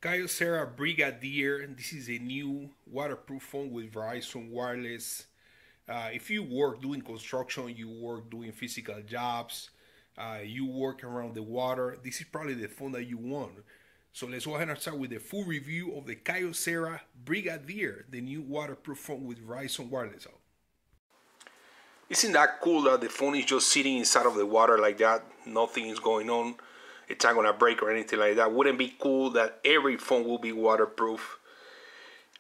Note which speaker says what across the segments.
Speaker 1: KYOCERA Brigadier. This is a new waterproof phone with Verizon wireless. If you work doing construction, you work doing physical jobs, you work around the water, this is probably the phone that you want. So let's go ahead and start with the full review of the KYOCERA Brigadier, the new waterproof phone with Verizon wireless. Isn't that cool that the phone is just sitting inside of the water like that? Nothing is going on. It's not gonna break or anything like that. Wouldn't it be cool that every phone will be waterproof?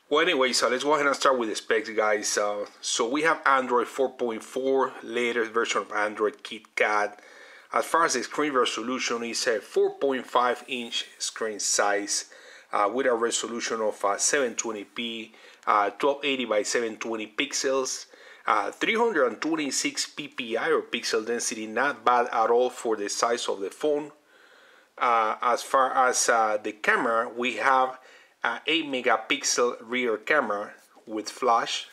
Speaker 1: Well, anyway, so let's go ahead and start with the specs, guys. So we have Android 4.4, latest version of Android KitKat. As far as the screen resolution, it's a 4.5-inch screen size with a resolution of 720p, 1280 by 720 pixels, 326 ppi or pixel density. Not bad at all for the size of the phone. As far as the camera, we have an 8 megapixel rear camera with flash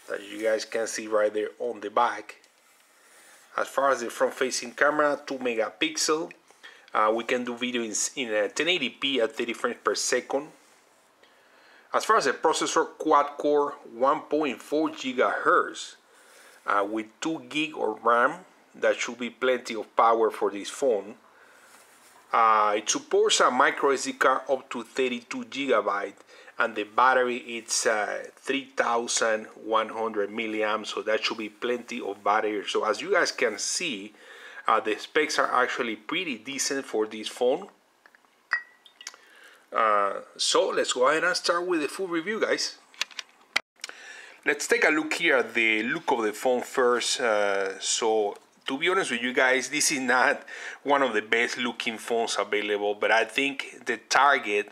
Speaker 1: that you guys can see right there on the back. As far as the front facing camera, 2 megapixel. We can do video in 1080p at 30 frames per second. As far as the processor, quad core 1.4 gigahertz with 2 gig of RAM. That should be plenty of power for this phone. It supports a microSD card up to 32 GB, and the battery it's 3100 milliamps, so that should be plenty of battery. So as you guys can see, the specs are actually pretty decent for this phone. So let's go ahead and start with the full review, guys. Let's take a look here at the look of the phone first. So to be honest with you guys, this is not one of the best looking phones available, but I think the target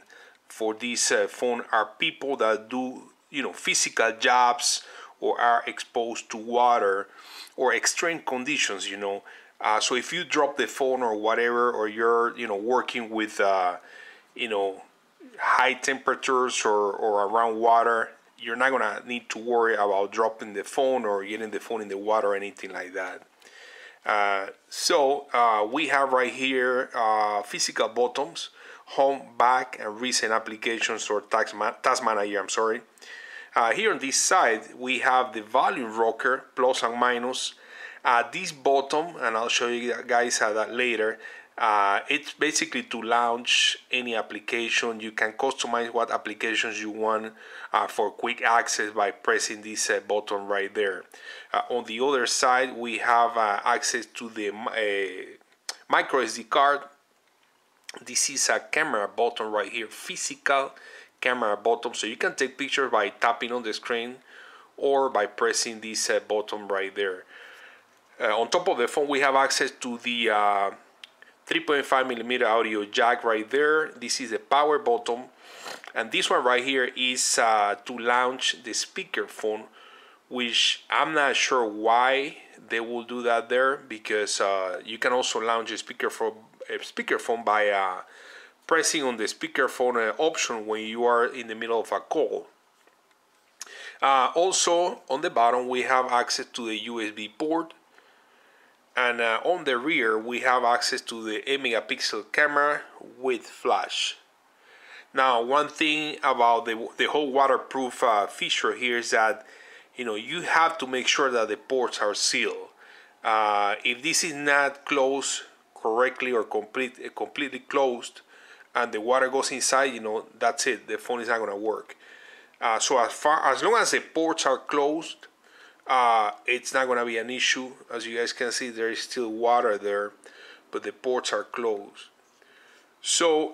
Speaker 1: for this phone are people that do, physical jobs or are exposed to water or extreme conditions, So if you drop the phone or whatever, or you're, working with, high temperatures or around water, you're not gonna need to worry about dropping the phone or getting the phone in the water or anything like that. We have right here physical buttons, home, back, and recent applications or task manager. I'm sorry. Here on this side, we have the volume rocker, plus and minus. This button, and I'll show you guys that later. It's basically to launch any application. You can customize what applications you want for quick access by pressing this button right there. On the other side, we have access to the microSD card. This is a camera button right here, physical camera button. So you can take pictures by tapping on the screen or by pressing this button right there. On top of the phone, we have access to the 3.5mm audio jack right there. This is the power button, and this one right here is to launch the speakerphone, which I'm not sure why they will do that there, because you can also launch a speakerphone by pressing on the speakerphone option when you are in the middle of a call. Also on the bottom we have access to the USB port. And on the rear, we have access to the 8 megapixel camera with flash. Now, one thing about the whole waterproof feature here is that, you have to make sure that the ports are sealed. If this is not closed correctly or completely closed, and the water goes inside, that's it. The phone is not going to work. So as long as the ports are closed, it's not going to be an issue. As you guys can see, there is still water there, but the ports are closed. So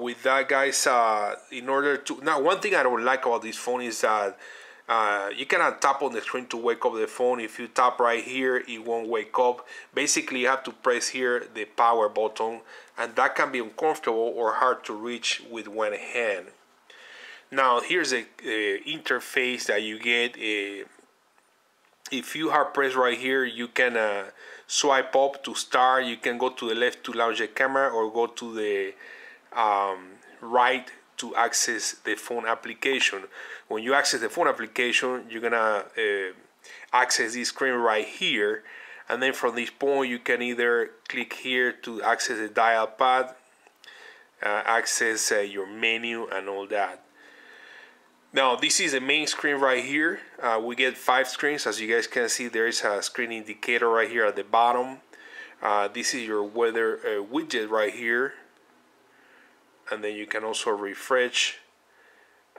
Speaker 1: with that, guys, in order to... Now, one thing I don't like about this phone is that you cannot tap on the screen to wake up the phone. If you tap right here, it won't wake up. Basically, you have to press here the power button, and that can be uncomfortable or hard to reach with one hand. Now, here's a interface that you get. If you hard press right here, you can swipe up to start. You can go to the left to launch the camera, or go to the right to access the phone application. When you access the phone application, you're gonna access this screen right here, and then from this point you can either click here to access the dial pad, access your menu and all that. Now this is the main screen right here. We get 5 screens. As you guys can see, there is a screen indicator right here at the bottom. This is your weather widget right here, and then you can also refresh.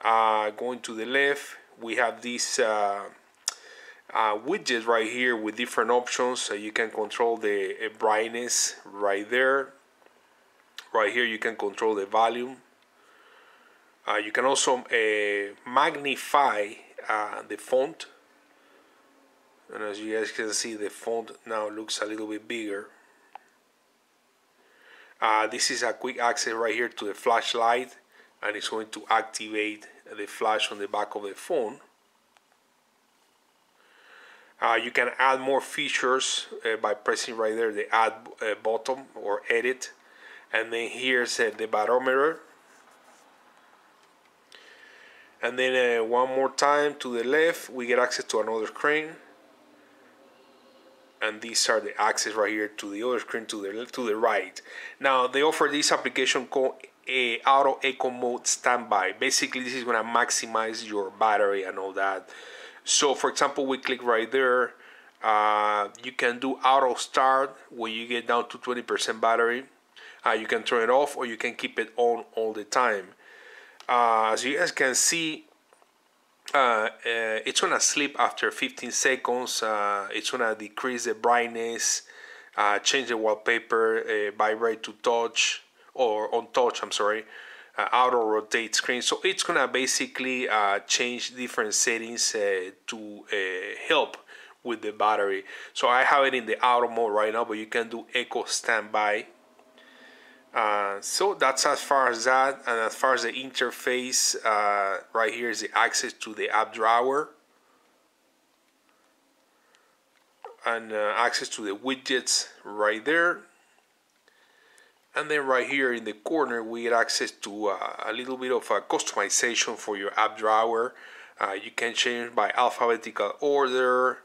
Speaker 1: Going to the left, we have these widgets right here with different options. So you can control the brightness right there. Right here you can control the volume. You can also magnify the font, and as you guys can see, the font now looks a little bit bigger. This is a quick access right here to the flashlight, and it's going to activate the flash on the back of the phone. You can add more features by pressing right there the add button or edit, and then here's the barometer. And then one more time to the left, we get access to another screen, and these are the access right here to the other screen to the right. Now they offer this application called Auto Eco Mode Standby. Basically, this is going to maximize your battery and all that. So for example, we click right there. You can do auto start when you get down to 20% battery. You can turn it off, or you can keep it on all the time. As you guys can see, it's gonna sleep after 15 seconds. It's gonna decrease the brightness, change the wallpaper, vibrate to touch, or on touch, I'm sorry, auto rotate screen. So it's gonna basically change different settings to help with the battery. So I have it in the auto mode right now, but you can do eco standby. So that's as far as that. And as far as the interface, right here is the access to the app drawer, and access to the widgets right there. And then right here in the corner, we get access to a little bit of a customization for your app drawer. You can change by alphabetical order,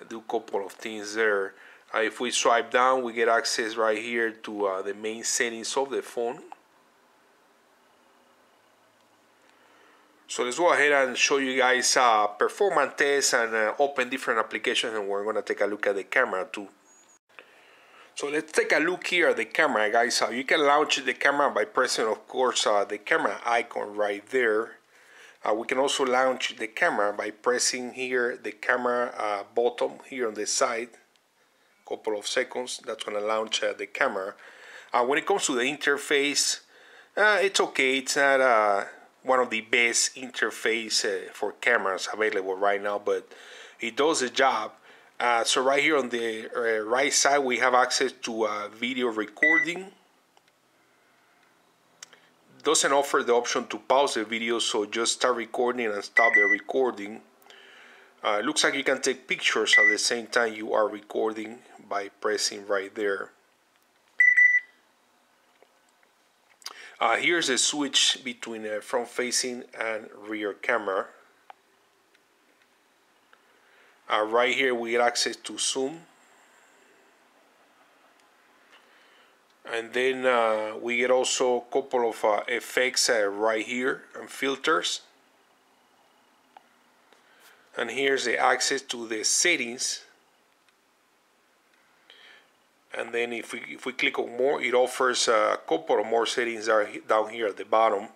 Speaker 1: do a couple of things there. If we swipe down, we get access right here to the main settings of the phone. So let's go ahead and show you guys performance tests and open different applications, and we're going to take a look at the camera too. So let's take a look here at the camera, guys. You can launch the camera by pressing, of course, the camera icon right there. We can also launch the camera by pressing here the camera button here on the side. Couple of seconds, that's going to launch the camera. When it comes to the interface, it's okay. It's not one of the best interface for cameras available right now, but it does the job. So right here on the right side, we have access to video recording. Doesn't offer the option to pause the video, so just start recording and stop the recording. Looks like you can take pictures at the same time you are recording by pressing right there. Here's a switch between front facing and rear camera. Right here we get access to zoom, and then we get also a couple of effects right here and filters. And here's the access to the settings. And then if we click on more, it offers a couple of more settings down here at the bottom.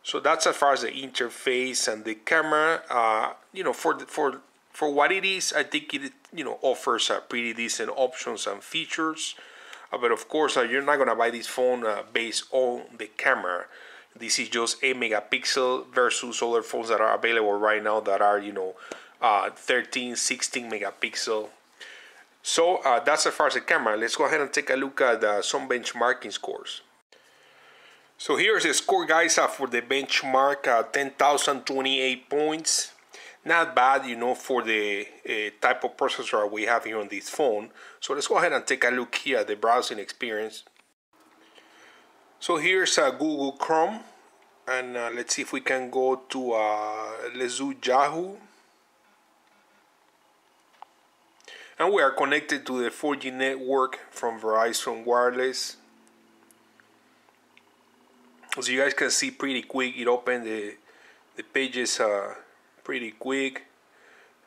Speaker 1: So that's as far as the interface and the camera. You know, for what it is, I think it offers pretty decent options and features. But of course, you're not gonna buy this phone based on the camera. This is just a megapixel versus other phones that are available right now that are 13, 16 megapixel. So that's as far as the camera. Let's go ahead and take a look at some benchmarking scores. So here's the score, guys, for the benchmark, 10,028 points. Not bad, for the type of processor we have here on this phone. So let's go ahead and take a look here at the browsing experience. So here's Google Chrome, and let's see if we can go to let's do Yahoo. And we are connected to the 4G network from Verizon Wireless. As you guys can see, pretty quick. It opened the pages pretty quick.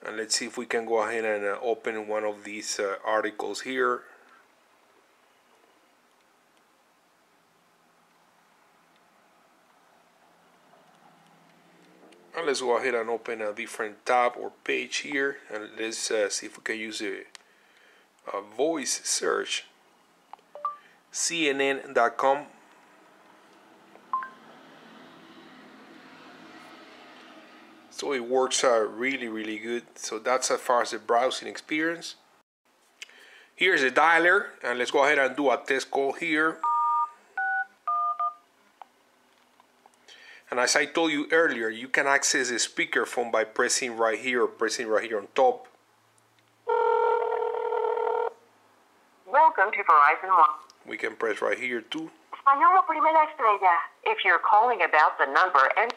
Speaker 1: And let's see if we can go ahead and open one of these articles here. And let's go ahead and open a different tab or page here, and let's see if we can use a voice search. CNN.com. So it works really good. So that's as far as the browsing experience. Here's the dialer, and let's go ahead and do a test call here. And as I told you earlier, you can access the speakerphone by pressing right here or pressing right here on top.
Speaker 2: Welcome to Verizon One.
Speaker 1: We can press right here too.
Speaker 2: Español primera estrella. If you're calling about the number and...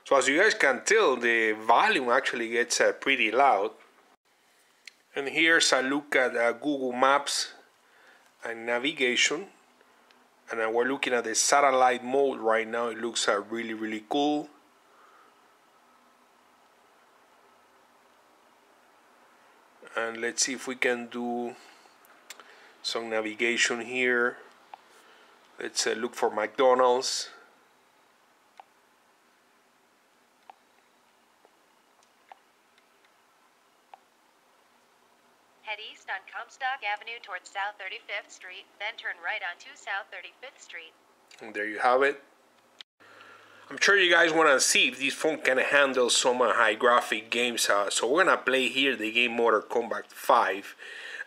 Speaker 1: So as you guys can tell, the volume actually gets pretty loud. And here's a look at Google Maps and navigation. And we're looking at the satellite mode right now. It looks really cool. And let's see if we can do some navigation here. Let's look for McDonald's.
Speaker 3: Head east on Comstock Avenue towards South 35th Street, then turn right onto South 35th Street.
Speaker 1: And there you have it. I'm sure you guys want to see if this phone can handle some high graphic games. So we're going to play here the game Mortal Kombat 5.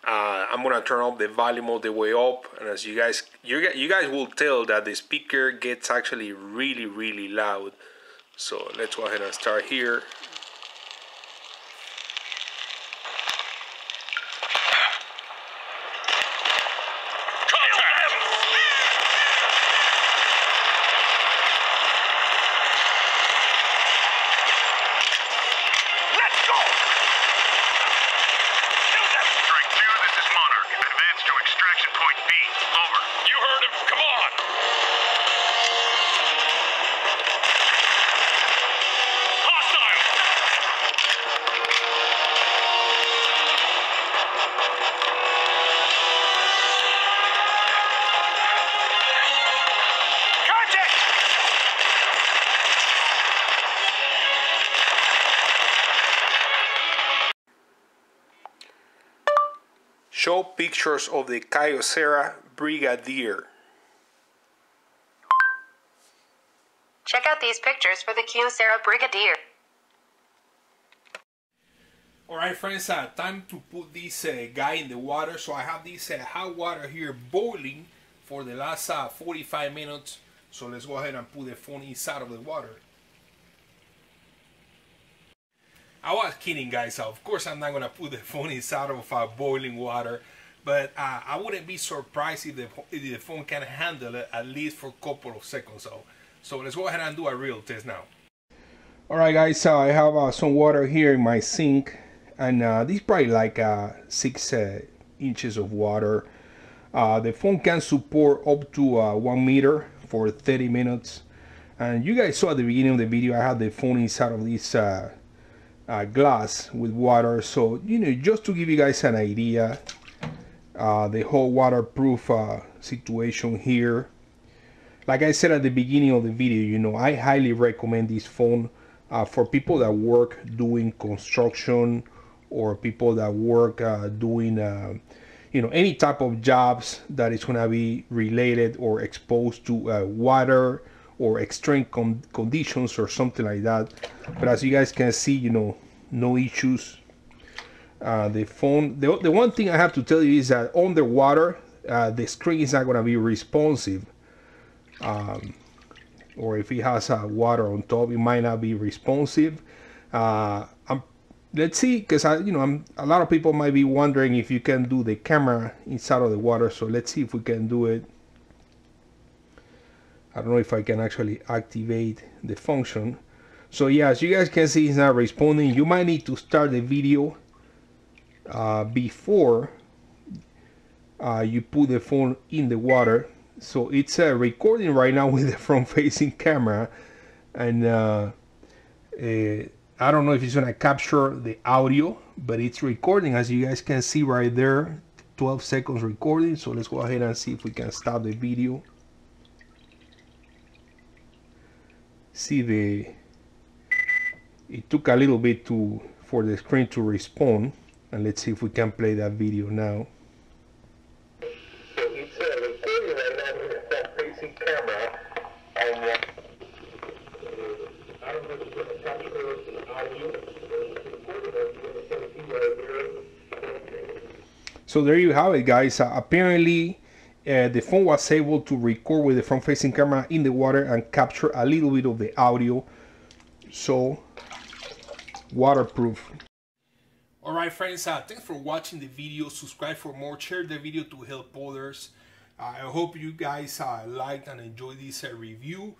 Speaker 1: I'm going to turn up the volume all the way up. And as you guys will tell that the speaker gets actually really loud. So let's go ahead and start here. Show pictures of the KYOCERA Brigadier.
Speaker 3: Check out these pictures for the KYOCERA Brigadier.
Speaker 1: Alright friends, time to put this guy in the water. So I have this hot water here boiling for the last 45 minutes. So let's go ahead and put the phone inside of the water. I was kidding, guys. Of course, I'm not going to put the phone inside of boiling water. But I wouldn't be surprised if the phone can handle it at least for a couple of seconds. So let's go ahead and do a real test now. Alright guys, I have some water here in my sink. And this is probably like 6 inches of water. The phone can support up to 1 meter for 30 minutes. And you guys saw at the beginning of the video, I had the phone inside of this glass with water. So, you know, just to give you guys an idea, the whole waterproof situation here. Like I said at the beginning of the video, you know, I highly recommend this phone for people that work doing construction or people that work doing, you know, any type of jobs that is going to be related or exposed to water or extreme conditions or something like that. But as you guys can see, you know, no issues. The phone, the one thing I have to tell you is that underwater, the screen is not going to be responsive. Or if it has water on top, it might not be responsive. Let's see, because a lot of people might be wondering if you can do the camera inside of the water. So let's see if we can do it. I don't know if I can actually activate the function. So yeah, as you guys can see, it's not responding. You might need to start the video before you put the phone in the water. So it's recording right now with the front-facing camera, and I don't know if it's gonna capture the audio, but it's recording, as you guys can see right there. 12 seconds recording. So let's go ahead and see if we can stop the video. See, it took a little bit for the screen to respond, and let's see if we can play that video now. So it's recording right now with the front-facing camera, and I don't know if it's going to capture the audio. So there you have it, guys. Apparently the phone was able to record with the front-facing camera in the water and capture a little bit of the audio. So waterproof. All right, friends, thanks for watching the video. Subscribe for more. Share the video to help others. I hope you guys liked and enjoyed this review.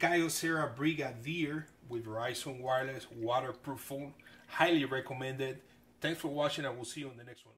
Speaker 1: KYOCERA Brigadier with Verizon wireless waterproof phone. Highly recommended. Thanks for watching, and we'll see you on the next one.